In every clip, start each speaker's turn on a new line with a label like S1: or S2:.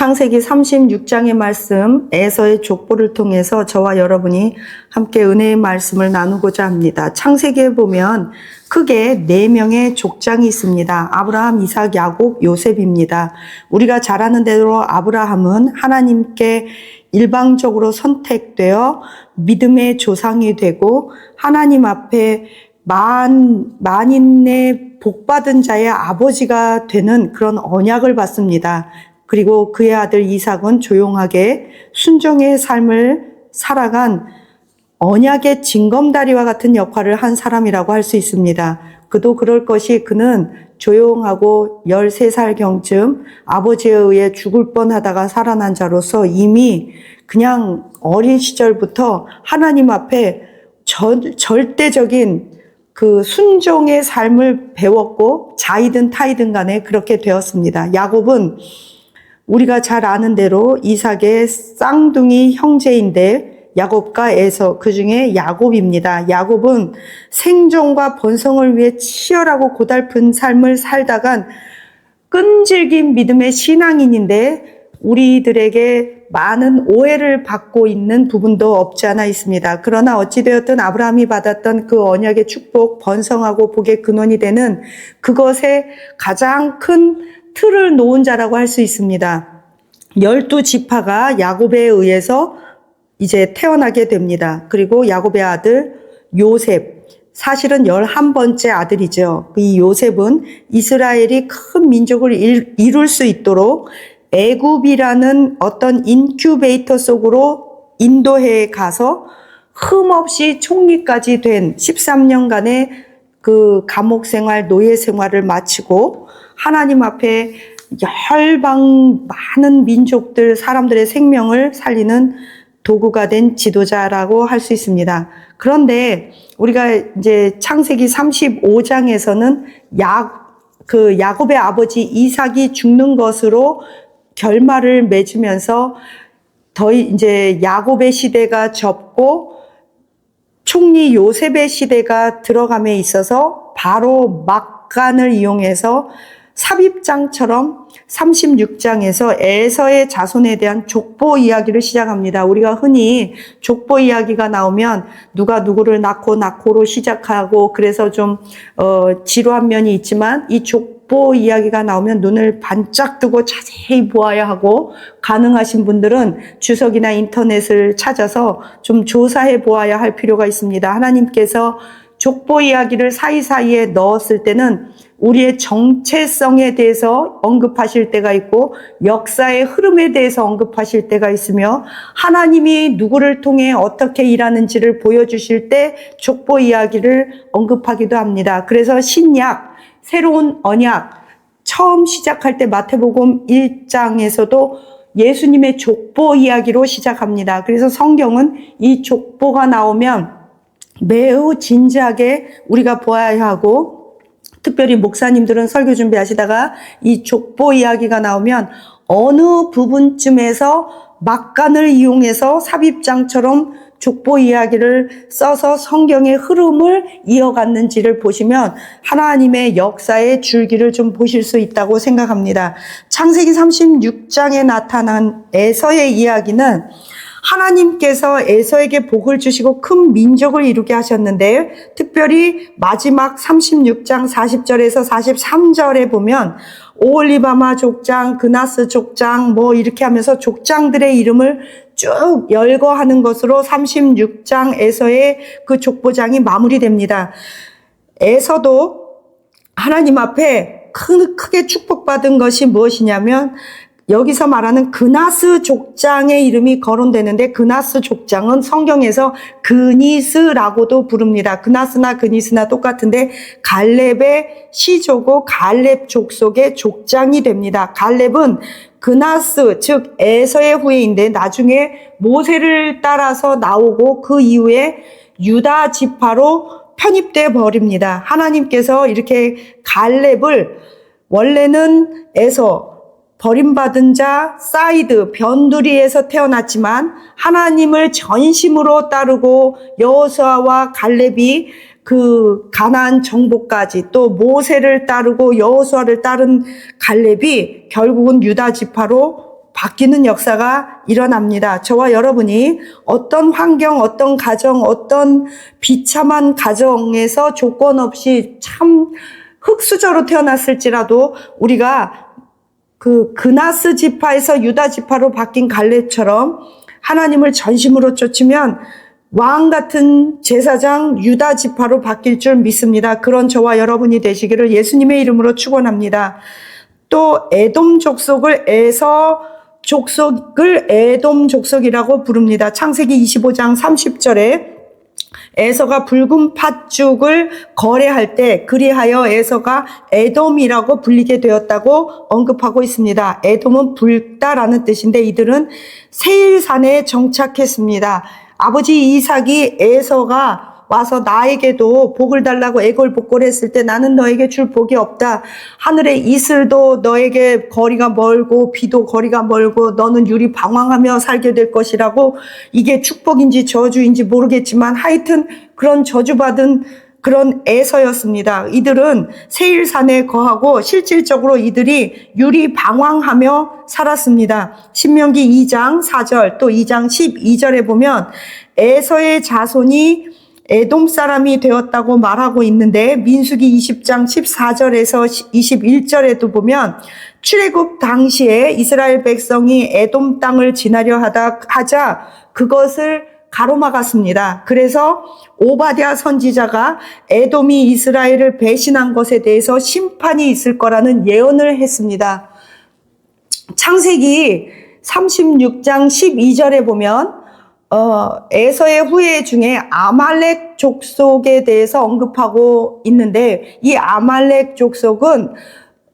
S1: 창세기 36장의 말씀, 에서의 족보를 통해서 저와 여러분이 함께 은혜의 말씀을 나누고자 합니다. 창세기에 보면 크게 4명의 족장이 있습니다. 아브라함, 이삭, 야곱, 요셉입니다. 우리가 잘 아는 대로 아브라함은 하나님께 일방적으로 선택되어 믿음의 조상이 되고 하나님 앞에 만인의 복받은 자의 아버지가 되는 그런 언약을 받습니다. 그리고 그의 아들 이삭은 조용하게 순종의 삶을 살아간 언약의 징검다리와 같은 역할을 한 사람이라고 할 수 있습니다. 그도 그럴 것이 그는 조용하고 13살경쯤 아버지에 의해 죽을 뻔하다가 살아난 자로서 이미 그냥 어린 시절부터 하나님 앞에 절대적인 그 순종의 삶을 배웠고 자이든 타이든 간에 그렇게 되었습니다. 야곱은 우리가 잘 아는 대로 이삭의 쌍둥이 형제인데 야곱과 에서, 그 중에 야곱입니다. 야곱은 생존과 번성을 위해 치열하고 고달픈 삶을 살다간 끈질긴 믿음의 신앙인인데 우리들에게 많은 오해를 받고 있는 부분도 없지 않아 있습니다. 그러나 어찌되었든 아브라함이 받았던 그 언약의 축복, 번성하고 복의 근원이 되는 그것의 가장 큰 틀을 놓은 자라고 할 수 있습니다. 12지파가 야곱에 의해서 이제 태어나게 됩니다. 그리고 야곱의 아들 요셉, 사실은 11번째 아들이죠. 이 요셉은 이스라엘이 큰 민족을 이룰 수 있도록 애굽이라는 어떤 인큐베이터 속으로 인도해에 가서 흠없이 총리까지 된 13년간의 그 감옥 생활, 노예 생활을 마치고 하나님 앞에 열방 많은 민족들, 사람들의 생명을 살리는 도구가 된 지도자라고 할 수 있습니다. 그런데 우리가 이제 창세기 35장에서는 야곱의 아버지 이삭이 죽는 것으로 결말을 맺으면서 이제 야곱의 시대가 접고 총리 요셉의 시대가 들어감에 있어서 바로 막간을 이용해서 삽입장처럼 36장에서 에서의 자손에 대한 족보 이야기를 시작합니다. 우리가 흔히 족보 이야기가 나오면 누가 누구를 낳고로 시작하고 그래서 좀 지루한 면이 있지만 이 족보 이야기가 나오면 눈을 반짝 뜨고 자세히 보아야 하고 가능하신 분들은 주석이나 인터넷을 찾아서 좀 조사해 보아야 할 필요가 있습니다. 하나님께서 족보 이야기를 사이사이에 넣었을 때는 우리의 정체성에 대해서 언급하실 때가 있고 역사의 흐름에 대해서 언급하실 때가 있으며 하나님이 누구를 통해 어떻게 일하는지를 보여주실 때 족보 이야기를 언급하기도 합니다. 그래서 신약, 새로운 언약, 처음 시작할 때 마태복음 1장에서도 예수님의 족보 이야기로 시작합니다. 그래서 성경은 이 족보가 나오면 매우 진지하게 우리가 보아야 하고 특별히 목사님들은 설교 준비하시다가 이 족보 이야기가 나오면 어느 부분쯤에서 막간을 이용해서 삽입장처럼 족보 이야기를 써서 성경의 흐름을 이어갔는지를 보시면 하나님의 역사의 줄기를 좀 보실 수 있다고 생각합니다. 창세기 36장에 나타난 에서의 이야기는 하나님께서 에서에게 복을 주시고 큰 민족을 이루게 하셨는데 특별히 마지막 36장 40절에서 43절에 보면 오홀리바마 족장, 그나스 족장 이렇게 하면서 족장들의 이름을 쭉 열거하는 것으로 36장 에서의 그 족보장이 마무리됩니다. 에서도 하나님 앞에 크게 축복받은 것이 무엇이냐면 여기서 말하는 그나스 족장의 이름이 거론되는데 그나스 족장은 성경에서 그니스라고도 부릅니다. 그나스나 그니스나 똑같은데 갈렙의 시조고 갈렙 족속의 족장이 됩니다. 갈렙은 그나스 즉 에서의 후예인데 나중에 모세를 따라서 나오고 그 이후에 유다 지파로 편입돼 버립니다. 하나님께서 이렇게 갈렙을 원래는 에서 버림받은 자, 사이드, 변두리에서 태어났지만 하나님을 전심으로 따르고 여호수아와 갈렙이 그 가나안 정복까지 또 모세를 따르고 여호수아를 따른 갈렙이 결국은 유다 지파로 바뀌는 역사가 일어납니다. 저와 여러분이 어떤 환경, 어떤 가정, 어떤 비참한 가정에서 조건 없이 참 흙수저로 태어났을지라도 우리가 그 그나스 지파에서 유다 지파로 바뀐 갈렙처럼 하나님을 전심으로 쫓으면 왕 같은 제사장 유다 지파로 바뀔 줄 믿습니다. 그런 저와 여러분이 되시기를 예수님의 이름으로 축원합니다. 또 에돔 족속을 에돔 족속이라고 부릅니다. 창세기 25장 30절에 에서가 붉은 팥죽을 거래할 때 그리하여 에서가 에돔이라고 불리게 되었다고 언급하고 있습니다. 에돔은 붉다라는 뜻인데 이들은 세일산에 정착했습니다. 아버지 이삭이 에서가 와서 나에게도 복을 달라고 애걸복걸 했을 때 나는 너에게 줄 복이 없다. 하늘의 이슬도 너에게 거리가 멀고 비도 거리가 멀고 너는 유리 방황하며 살게 될 것이라고, 이게 축복인지 저주인지 모르겠지만 하여튼 그런 저주받은 그런 에서였습니다. 이들은 세일산에 거하고 실질적으로 이들이 유리 방황하며 살았습니다. 신명기 2장 4절 또 2장 12절에 보면 에서의 자손이 에돔 사람이 되었다고 말하고 있는데 민수기 20장 14절에서 21절에도 보면 출애굽 당시에 이스라엘 백성이 에돔 땅을 지나려 하자 그것을 가로막았습니다. 그래서 오바댜 선지자가 에돔이 이스라엘을 배신한 것에 대해서 심판이 있을 거라는 예언을 했습니다. 창세기 36장 12절에 보면 에서의 후예 중에 아말렉 족속에 대해서 언급하고 있는데 이 아말렉 족속은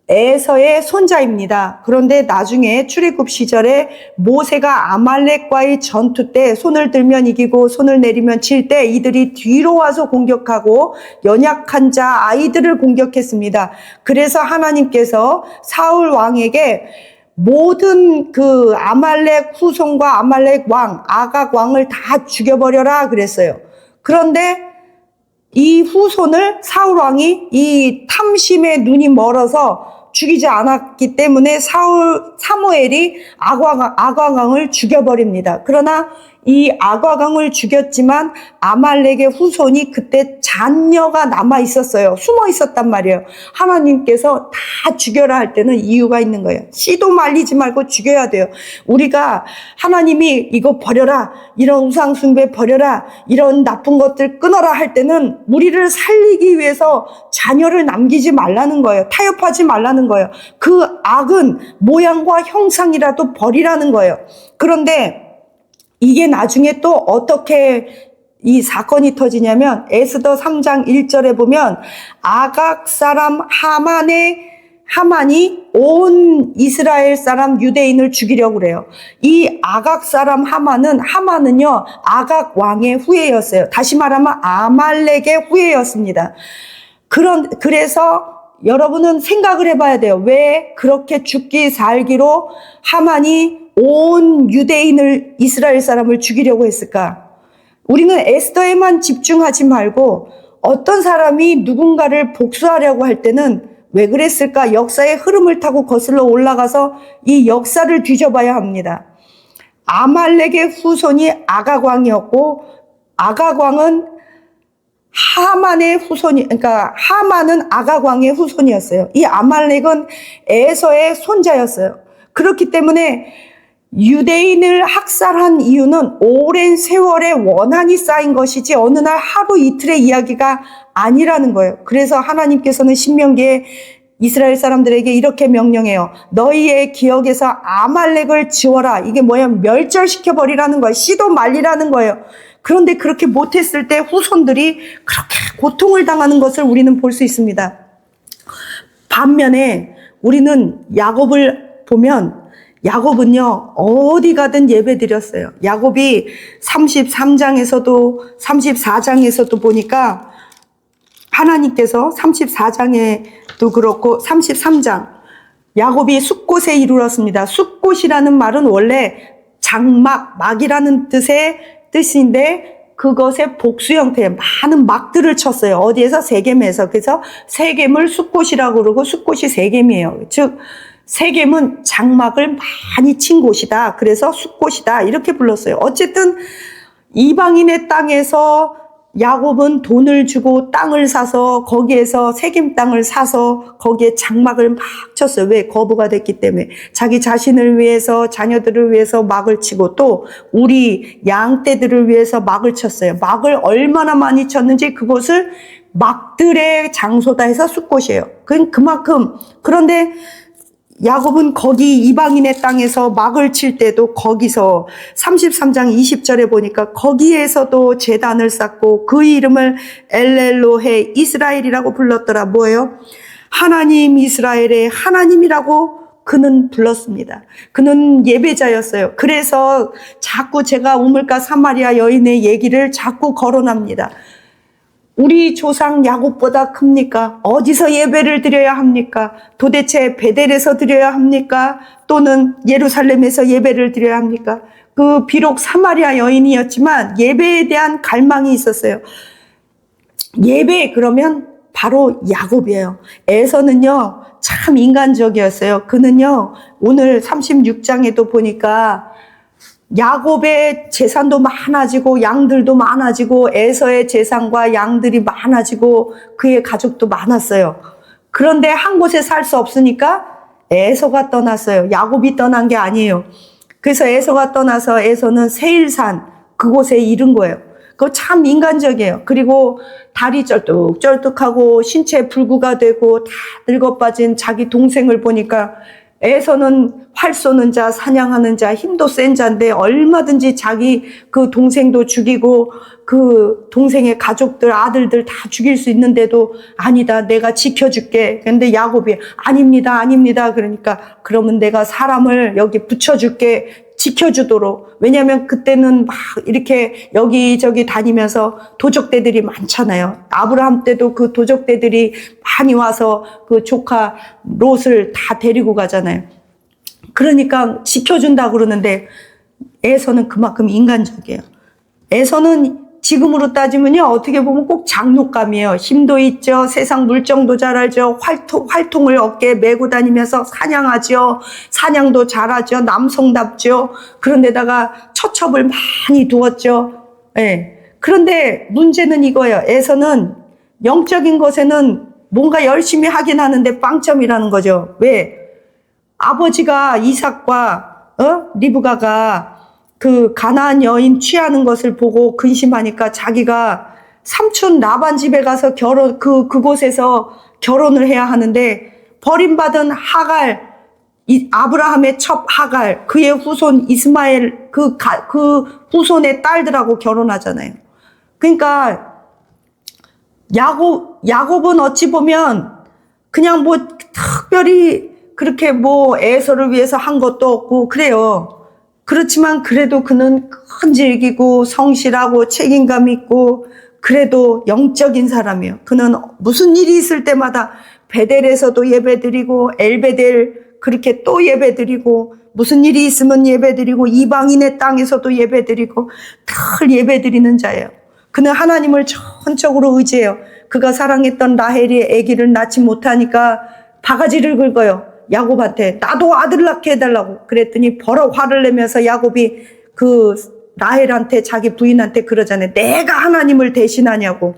S1: 에서의 손자입니다. 그런데 나중에 출애굽 시절에 모세가 아말렉과의 전투 때 손을 들면 이기고 손을 내리면 질 때 이들이 뒤로 와서 공격하고 연약한 자 아이들을 공격했습니다. 그래서 하나님께서 사울 왕에게 모든 그 아말렉 후손과 아말렉 왕, 아각 왕을 다 죽여버려라 그랬어요. 그런데 이 후손을 사울 왕이 이 탐심에 눈이 멀어서 죽이지 않았기 때문에 사무엘이 아과강을 죽여버립니다. 그러나 이 아과강을 죽였지만 아말렉의 후손이 그때 잔녀가 남아 있었어요. 숨어 있었단 말이에요. 하나님께서 다 죽여라 할 때는 이유가 있는 거예요. 씨도 말리지 말고 죽여야 돼요. 우리가 하나님이 이거 버려라, 이런 우상 숭배 버려라, 이런 나쁜 것들 끊어라 할 때는 우리를 살리기 위해서 자녀를 남기지 말라는 거예요. 타협하지 말라는 거예요. 그 악은 모양과 형상이라도 버리라는 거예요. 그런데 이게 나중에 또 어떻게 이 사건이 터지냐면 에스더 3장 1절에 보면 아각 사람 하만이 온 이스라엘 사람 유대인을 죽이려고 그래요. 이 아각 사람 하만은요 아각 왕의 후예였어요. 다시 말하면 아말렉의 후예였습니다. 그래서 여러분은 생각을 해봐야 돼요. 왜 그렇게 죽기 살기로 하만이 온 유대인을, 이스라엘 사람을 죽이려고 했을까? 우리는 에스더에만 집중하지 말고 어떤 사람이 누군가를 복수하려고 할 때는 왜 그랬을까? 역사의 흐름을 타고 거슬러 올라가서 이 역사를 뒤져봐야 합니다. 아말렉의 후손이 아각왕이었고 아각왕은 하만은 아각왕의 후손이었어요. 이 아말렉은 에서의 손자였어요. 그렇기 때문에 유대인을 학살한 이유는 오랜 세월의 원한이 쌓인 것이지 어느 날 하루 이틀의 이야기가 아니라는 거예요. 그래서 하나님께서는 신명기에 이스라엘 사람들에게 이렇게 명령해요. 너희의 기억에서 아말렉을 지워라. 이게 뭐야? 멸절시켜버리라는 거예요. 씨도 말리라는 거예요. 그런데 그렇게 못했을 때 후손들이 그렇게 고통을 당하는 것을 우리는 볼 수 있습니다. 반면에 우리는 야곱을 보면 야곱은요 어디 가든 예배 드렸어요. 야곱이 33장에서도 34장에서도 보니까 하나님께서 34장에도 그렇고 33장 야곱이 숫곳에 이르렀습니다. 숫곳이라는 말은 원래 막이라는 뜻인데 그것의 복수 형태의 많은 막들을 쳤어요. 어디에서? 세겜에서. 그래서 세겜을 숫곳이라고 그러고 숫곳이 세겜이에요. 즉 세겜은 장막을 많이 친 곳이다. 그래서 숫곳이다. 이렇게 불렀어요. 어쨌든 이방인의 땅에서 야곱은 돈을 주고 땅을 사서 거기에서 세겜 땅을 사서 거기에 장막을 막 쳤어요. 왜? 거부가 됐기 때문에. 자기 자신을 위해서, 자녀들을 위해서 막을 치고 또 우리 양떼들을 위해서 막을 쳤어요. 막을 얼마나 많이 쳤는지 그곳을 막들의 장소다 해서 숫곳이에요. 그만큼. 그런데 야곱은 거기 이방인의 땅에서 막을 칠 때도 거기서 33장 20절에 보니까 거기에서도 제단을 쌓고 그 이름을 엘렐로헤 이스라엘이라고 불렀더라. 뭐예요? 하나님 이스라엘의 하나님이라고 그는 불렀습니다. 그는 예배자였어요. 그래서 자꾸 제가 우물가 사마리아 여인의 얘기를 자꾸 거론합니다. 우리 조상 야곱보다 큽니까? 어디서 예배를 드려야 합니까? 도대체 베델에서 드려야 합니까? 또는 예루살렘에서 예배를 드려야 합니까? 비록 사마리아 여인이었지만 예배에 대한 갈망이 있었어요. 예배 그러면 바로 야곱이에요. 에서는요 참 인간적이었어요. 그는요 오늘 36장에도 보니까 야곱의 재산도 많아지고 양들도 많아지고 에서의 재산과 양들이 많아지고 그의 가족도 많았어요. 그런데 한 곳에 살 수 없으니까 에서가 떠났어요. 야곱이 떠난 게 아니에요. 그래서 에서가 떠나서 에서는 세일산 그곳에 이른 거예요. 그거 참 인간적이에요. 그리고 다리 쩔뚝쩔뚝하고 신체 불구가 되고 다 늙어빠진 자기 동생을 보니까 에서는 활 쏘는 자, 사냥하는 자, 힘도 센 자인데 얼마든지 자기 그 동생도 죽이고 그 동생의 가족들, 아들들 다 죽일 수 있는데도 아니다, 내가 지켜줄게. 근데 야곱이 아닙니다, 아닙니다. 그러니까 그러면 내가 사람을 여기 붙여줄게. 지켜주도록. 왜냐하면 그때는 막 이렇게 여기저기 다니면서 도적대들이 많잖아요. 아브라함 때도 그 도적대들이 많이 와서 그 조카 롯을 다 데리고 가잖아요. 그러니까 지켜준다 그러는데 에서는 그만큼 인간적이에요. 에서는 지금으로 따지면요 어떻게 보면 꼭 장독감이에요. 힘도 있죠. 세상 물정도 잘 알죠. 활통을 어깨에 메고 다니면서 사냥하죠. 사냥도 잘하죠. 남성답죠. 그런데다가 처첩을 많이 두었죠. 예. 그런데 문제는 이거예요. 에서는 영적인 것에는 뭔가 열심히 하긴 하는데 빵점이라는 거죠. 왜? 아버지가 이삭과 리브가가 그 가나안 여인 취하는 것을 보고 근심하니까 자기가 삼촌 라반 집에 가서 그곳에서 결혼을 해야 하는데 버림받은 하갈, 아브라함의 첩 하갈, 그의 후손 이스마엘, 그 후손의 딸들하고 결혼하잖아요. 그러니까 야곱은 어찌 보면 그냥 뭐 특별히 그렇게 뭐 에서를 위해서 한 것도 없고 그래요. 그렇지만 그래도 그는 끈질기고 성실하고 책임감 있고 그래도 영적인 사람이에요. 그는 무슨 일이 있을 때마다 베델에서도 예배드리고 엘베델 그렇게 또 예배드리고 무슨 일이 있으면 예배드리고 이방인의 땅에서도 예배드리고 늘 예배드리는 자예요. 그는 하나님을 전적으로 의지해요. 그가 사랑했던 라헬이 아기를 낳지 못하니까 바가지를 긁어요. 야곱한테 나도 아들 낳게 해달라고 그랬더니 버럭 화를 내면서 야곱이 그 라헬한테 자기 부인한테 그러잖아요. 내가 하나님을 대신하냐고.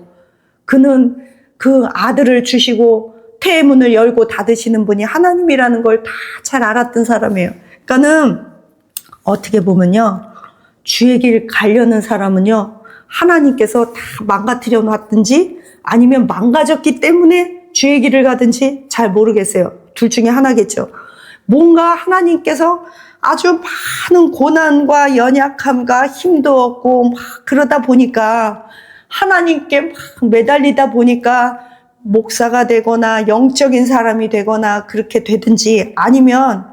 S1: 그는 그 아들을 주시고 태의 문을 열고 닫으시는 분이 하나님이라는 걸 다 잘 알았던 사람이에요. 그러니까는 어떻게 보면요 주의 길 가려는 사람은요 하나님께서 다 망가뜨려 놨든지 아니면 망가졌기 때문에 주의 길을 가든지 잘 모르겠어요. 둘 중에 하나겠죠. 뭔가 하나님께서 아주 많은 고난과 연약함과 힘도 없고 막 그러다 보니까 하나님께 막 매달리다 보니까 목사가 되거나 영적인 사람이 되거나 그렇게 되든지 아니면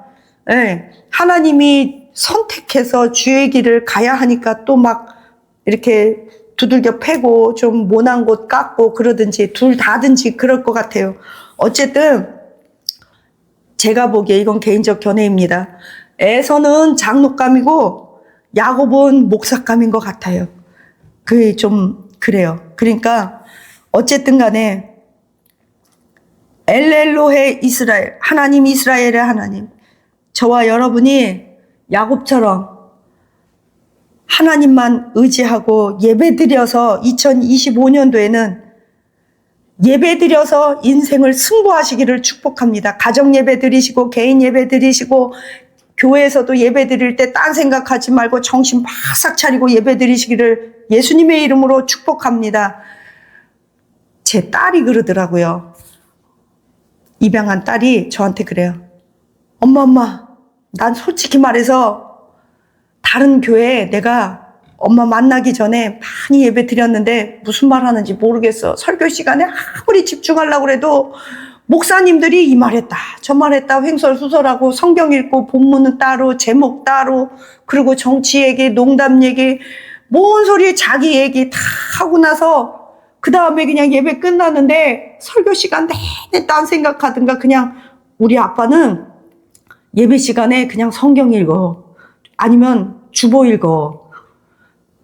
S1: 하나님이 선택해서 주의 길을 가야 하니까 또 막 이렇게 두들겨 패고 좀 모난 곳 깎고 그러든지 둘 다든지 그럴 것 같아요. 어쨌든 제가 보기에 이건 개인적 견해입니다. 에서는 장독감이고 야곱은 목사감인 것 같아요. 그게 좀 그래요. 그러니까 어쨌든 간에 엘렐로헤 이스라엘, 하나님 이스라엘의 하나님. 저와 여러분이 야곱처럼 하나님만 의지하고 예배드려서 2025년도에는 예배드려서 인생을 승부하시기를 축복합니다. 가정 예배 드리시고 개인 예배 드리시고 교회에서도 예배 드릴 때 딴 생각하지 말고 정신 바싹 차리고 예배 드리시기를 예수님의 이름으로 축복합니다. 제 딸이 그러더라고요. 입양한 딸이 저한테 그래요. 엄마, 난 솔직히 말해서 다른 교회에 내가 엄마 만나기 전에 많이 예배 드렸는데 무슨 말 하는지 모르겠어. 설교 시간에 아무리 집중하려고 해도 목사님들이 이 말했다, 저 말했다, 횡설수설하고 성경 읽고 본문은 따로, 제목 따로, 그리고 정치 얘기, 농담 얘기, 뭔 소리 자기 얘기 다 하고 나서 그 다음에 그냥 예배 끝났는데 설교 시간 내내 딴 생각하든가 그냥 우리 아빠는 예배 시간에 그냥 성경 읽어. 아니면 주보 읽어.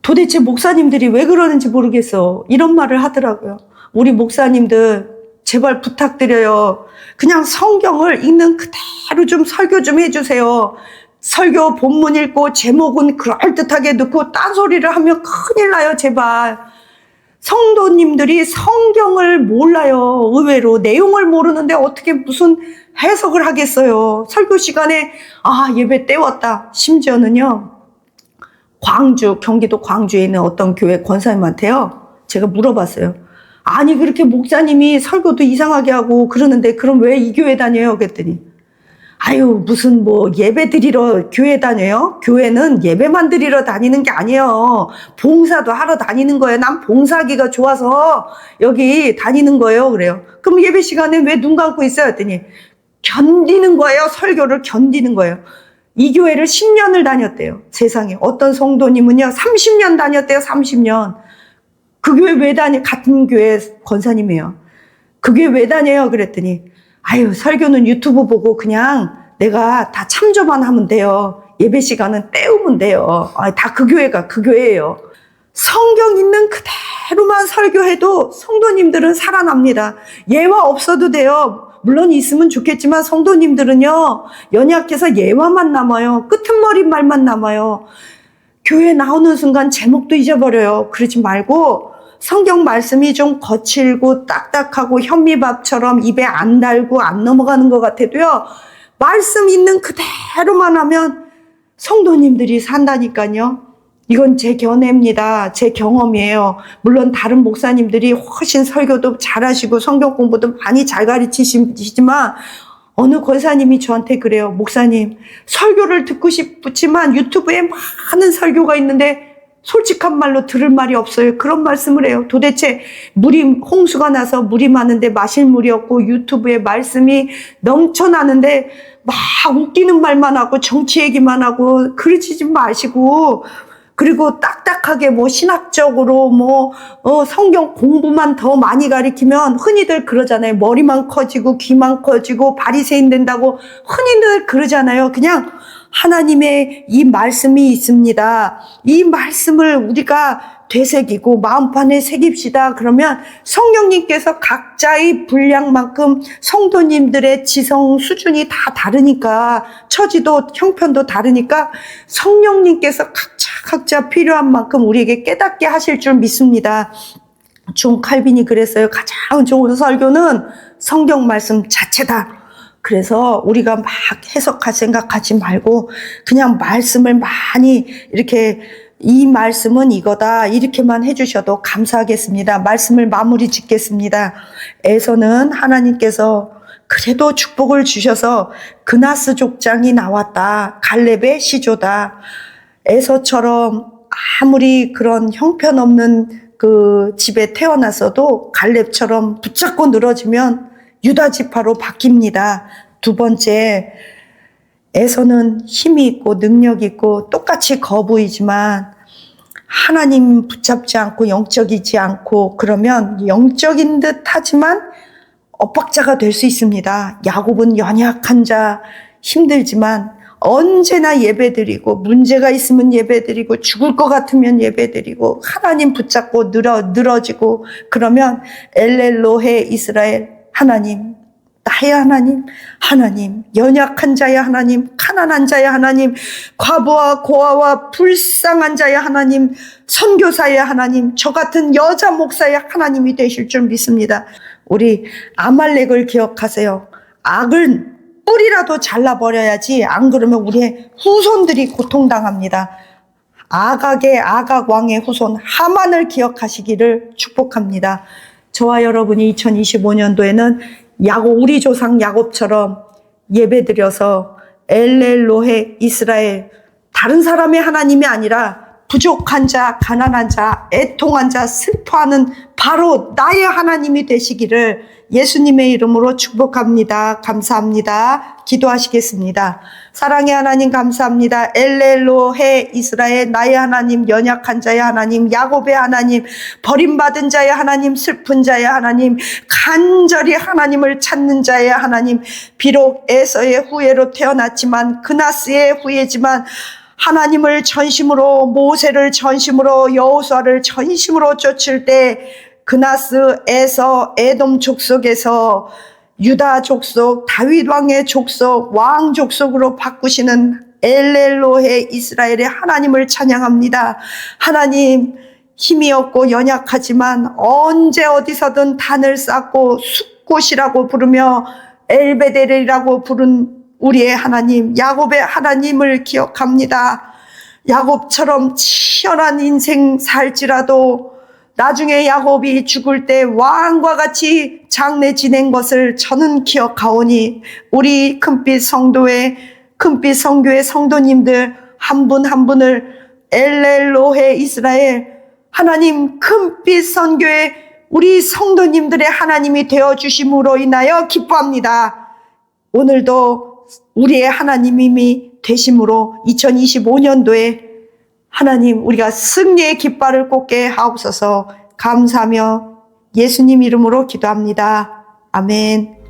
S1: 도대체 목사님들이 왜 그러는지 모르겠어. 이런 말을 하더라고요. 우리 목사님들 제발 부탁드려요. 그냥 성경을 읽는 그대로 좀 설교 좀 해주세요. 설교 본문 읽고 제목은 그럴듯하게 넣고 딴소리를 하면 큰일 나요. 제발. 성도님들이 성경을 몰라요. 의외로 내용을 모르는데 어떻게 무슨 해석을 하겠어요. 설교 시간에 예배 때웠다. 심지어는요. 경기도 광주에 있는 어떤 교회 권사님한테요. 제가 물어봤어요. 아니 그렇게 목사님이 설교도 이상하게 하고 그러는데 그럼 왜 이 교회 다녀요? 그랬더니 무슨 예배 드리러 교회 다녀요? 교회는 예배만 드리러 다니는 게 아니에요. 봉사도 하러 다니는 거예요. 난 봉사하기가 좋아서 여기 다니는 거예요. 그래요. 그럼 예배 시간에 왜 눈 감고 있어요? 했더니 견디는 거예요. 설교를 견디는 거예요. 이 교회를 10년을 다녔대요. 세상에. 어떤 성도님은요 30년 다녔대요. 30년. 그 교회 왜 다녀? 같은 교회 권사님이에요. 그 교회 왜 다녀요? 그랬더니 설교는 유튜브 보고 그냥 내가 다 참조만 하면 돼요. 예배 시간은 때우면 돼요. 다 그 교회가 그 교회예요. 성경 있는 그대로만 설교해도 성도님들은 살아납니다. 예화 없어도 돼요. 물론 있으면 좋겠지만 성도님들은요. 연약해서 예화만 남아요. 끄트머리 말만 남아요. 교회 나오는 순간 제목도 잊어버려요. 그러지 말고 성경 말씀이 좀 거칠고 딱딱하고 현미밥처럼 입에 안 달고 안 넘어가는 것 같아도요. 말씀 있는 그대로만 하면 성도님들이 산다니까요. 이건 제 견해입니다. 제 경험이에요. 물론 다른 목사님들이 훨씬 설교도 잘하시고 성경 공부도 많이 잘 가르치시지만 어느 권사님이 저한테 그래요. 목사님, 설교를 듣고 싶지만 유튜브에 많은 설교가 있는데 솔직한 말로 들을 말이 없어요. 그런 말씀을 해요. 도대체 홍수가 나서 물이 많은데 마실 물이 없고 유튜브에 말씀이 넘쳐나는데 막 웃기는 말만 하고 정치 얘기만 하고 그러지 마시고 그리고 딱딱하게 신학적으로 성경 공부만 더 많이 가리키면 흔히들 그러잖아요. 머리만 커지고 귀만 커지고 바리새인 된다고 흔히들 그러잖아요. 그냥 하나님의 이 말씀이 있습니다. 이 말씀을 우리가 되새기고 마음판에 새깁시다. 그러면 성령님께서 각자의 분량만큼 성도님들의 지성 수준이 다 다르니까 처지도 형편도 다르니까 성령님께서 각자 필요한 만큼 우리에게 깨닫게 하실 줄 믿습니다. 존 칼빈이 그랬어요. 가장 좋은 설교는 성경 말씀 자체다. 그래서 우리가 막 해석할 생각하지 말고 그냥 말씀을 많이 이렇게 이 말씀은 이거다 이렇게만 해주셔도 감사하겠습니다. 말씀을 마무리 짓겠습니다. 에서는 하나님께서 그래도 축복을 주셔서 그나스 족장이 나왔다. 갈렙의 시조다. 에서처럼 아무리 그런 형편없는 그 집에 태어났어도 갈렙처럼 붙잡고 늘어지면 유다 지파로 바뀝니다. 두 번째, 에서는 힘이 있고 능력이 있고 똑같이 거부이지만 하나님 붙잡지 않고 영적이지 않고 그러면 영적인 듯 하지만 엇박자가 될 수 있습니다. 야곱은 연약한 자, 힘들지만 언제나 예배드리고 문제가 있으면 예배드리고 죽을 것 같으면 예배드리고 하나님 붙잡고 늘어지고 그러면 엘렐로헤 이스라엘 하나님 나의 하나님, 하나님, 연약한 자의 하나님, 가난한 자의 하나님, 과부와 고아와 불쌍한 자의 하나님, 선교사의 하나님, 저 같은 여자 목사의 하나님이 되실 줄 믿습니다. 우리 아말렉을 기억하세요. 악을 뿌리라도 잘라버려야지, 안 그러면 우리의 후손들이 고통당합니다. 아각의 아각 왕의 후손 하만을 기억하시기를 축복합니다. 저와 여러분이 2025년도에는 우리 조상 야곱처럼 예배드려서 엘렐로헤 이스라엘, 다른 사람의 하나님이 아니라 부족한 자, 가난한 자, 애통한 자, 슬퍼하는 바로 나의 하나님이 되시기를 예수님의 이름으로 축복합니다. 감사합니다. 기도하시겠습니다. 사랑의 하나님 감사합니다. 엘렐로헤 이스라엘, 나의 하나님, 연약한 자의 하나님, 야곱의 하나님, 버림받은 자의 하나님, 슬픈 자의 하나님, 간절히 하나님을 찾는 자의 하나님, 비록 에서의 후예로 태어났지만 그나스의 후예지만 하나님을 전심으로, 모세를 전심으로, 여호수아를 전심으로 쫓을 때 그나스, 에서, 에돔 족속에서 유다 족속, 다윗 왕의 족속, 왕 족속으로 바꾸시는 엘렐로헤 이스라엘의 하나님을 찬양합니다. 하나님, 힘이 없고 연약하지만 언제 어디서든 단을 쌓고 숫꽃이라고 부르며 엘베델이라고 부른 우리의 하나님, 야곱의 하나님을 기억합니다. 야곱처럼 치열한 인생 살지라도 나중에 야곱이 죽을 때 왕과 같이 장례 지낸 것을 저는 기억하오니 우리 금빛 성교의 성도님들 한 분 한 분을 엘렐로헤 이스라엘 하나님 금빛 선교의 우리 성도님들의 하나님이 되어주심으로 인하여 기뻐합니다. 오늘도 우리의 하나님이 되심으로 2025년도에 하나님 우리가 승리의 깃발을 꽂게 하옵소서. 감사하며 예수님 이름으로 기도합니다. 아멘.